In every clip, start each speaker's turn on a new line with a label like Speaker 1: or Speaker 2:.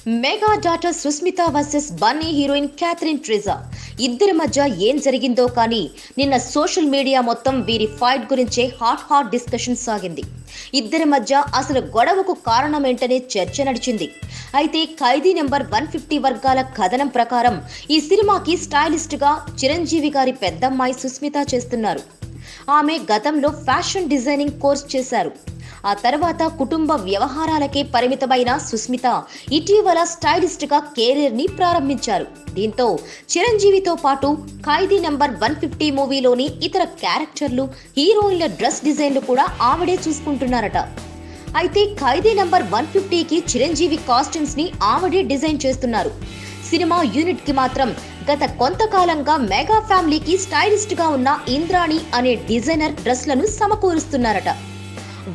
Speaker 1: Mega daughter Sushmita versus Bunny heroine Catherine Tresa ఇద్దరి మధ్య ఏం జరిగిందో కానీ నిన్న సోషల్ మీడియా మొత్తం వీరి ఫైట్ గురించే హాట్ డిస్కషన్ సాగింది. ఇద్దరి మధ్య అసలు గొడవకు కారణమేంటనే చర్చ నడిచింది. అయితే ఖైదీ నెంబర్ 150 వర్గాల కథనం ప్రకారం ఈ సినిమాకి స్టైలిస్ట్ గా చిరంజీవి గారి పెద్దమ్మాయి సుస్మిత చేస్తున్నారు. ఆమె గతంలో ఫ్యాషన్ డిజైనింగ్ కోర్స్ చేశారు. ఆ తర్వాత కుటుంబ వ్యవహారాలకే పరిమితమైన సుస్మిత ఇటీవల స్టైలిస్ట్ గా కెరీర్ ని ప్రారంభించారు. దీంతో చిరంజీవితో పాటు ఖైదీ నెంబర్ 150 మూవీలోని ఇతర క్యారెక్టర్లు, హీరోయిన్ల డ్రెస్ డిజైన్లు కూడా ఆవిడే చూసుకుంటున్నారట. అయితే ఖైదీ నెంబర్ 150కి చిరంజీవి కాస్ట్యూమ్స్ ని ఆవిడే డిజైన్ చేస్తున్నారు. సినిమా యూనిట్ కి మాత్రం గత కొంతకాలంగా మెగా ఫ్యామిలీకి స్టైలిస్ట్ గా ఉన్న ఇంద్రాణి అనే డిజైనర్ డ్రెస్లను సమకూరుస్తున్నారట.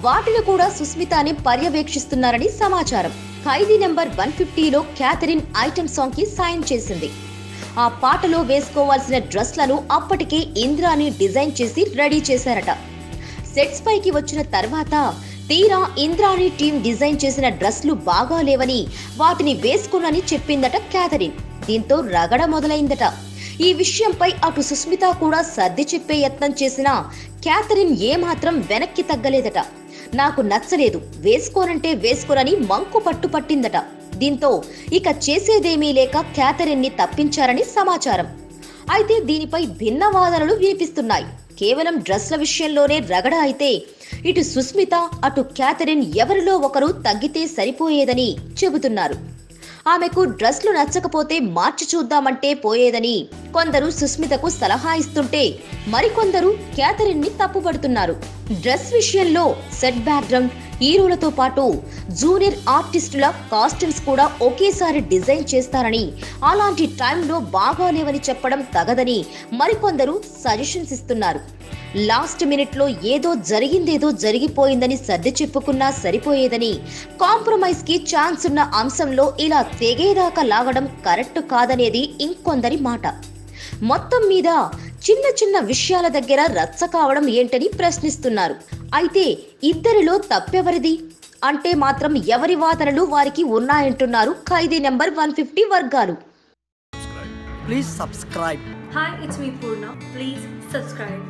Speaker 1: వాటిని కూడా సుస్మితనే పర్యవేక్షిస్తున్నారని సమాచారం. ఖైదీ నెంబర్ 150లో క్యాథరిన్ ఐటమ్ సాంగ్ కి సాయం చేసింది. ఆ పాటలో వేసుకోవాల్సిన డ్రెస్లను అప్పటికే ఇంద్రాణి డిజైన్ చేసి రెడీ చేశారట. సెట్స్ పైకి వచ్చిన తర్వాత తీరా ఇంద్రాణి టీం డిజైన్ చేసిన డ్రెస్లు బాగా లేవని వాటిని వేసుకోనని చెప్పిందట క్యాథరిన్. దీంతో రగడ మొదలైందట. ఈ విషయంపై అటు సుస్మిత కూడా సర్ది చెప్పే యత్నం చేసినా క్యాథరిన్ ఏమాత్రం వెనక్కి తగ్గలేదట. నాకు నచ్చలేదు, వేసుకోనంటే వేసుకోనని మంకు పట్టిందట. దీంతో ఇక చేసేదేమీ లేక క్యాథరిన్ ని తప్పించారని సమాచారం. అయితే దీనిపై భిన్న వాదనలు వినిపిస్తున్నాయి. కేవలం డ్రెస్ల విషయంలోనే రగడ అయితే ఇటు సుస్మిత అటు క్యాథరిన్ ఎవరిలో ఒకరు తగ్గితే సరిపోయేదని చెబుతున్నారు. ఆమెకు డ్రెస్లు నచ్చకపోతే మార్చి చూద్దామంటే పోయేదని కొందరు సుస్మితకు సలహా ఇస్తుంటే మరికొందరు క్యాథరిన్ ని తప్పుపడుతున్నారు. డ్రెస్ విషయంలో సెట్ బ్యాక్గ్రౌండ్, హీరోలతో పాటు జూనియర్ ఆర్టిస్టుల కాస్ట్యూమ్స్ కూడా ఒకేసారి డిజైన్ చేస్తారని, అలాంటి టైంలో బాగాలేవని చెప్పడం తగదని మరికొందరు సజెషన్స్ ఇస్తున్నారు. లాస్ట్ మినిట్ లో ఏదో జరిగిపోయిందని సర్ది చెప్పుకున్నా సరిపోయేదని, కాంప్రమైజ్ కి ఛాన్స్ ఉన్న అంశంలో ఇలా తెగేదాకా లాగడం కరెక్ట్ కాదనేది ఇంకొందరి మాట. మొత్తం మీద చిన్న విషయాల దగ్గర రచ్చ కావడం ఏంటని ప్రశ్నిస్తున్నారు. అయితే ఇద్దరిలో తప్పెవరిది అంటే మాత్రం ఎవరి వాదనలు వారికి ఉన్నాయంటున్నారు ఖైదీ నెంబర్ 150 వర్గాలు.
Speaker 2: Please subscribe.
Speaker 3: Hi, it's me Purna. Please subscribe.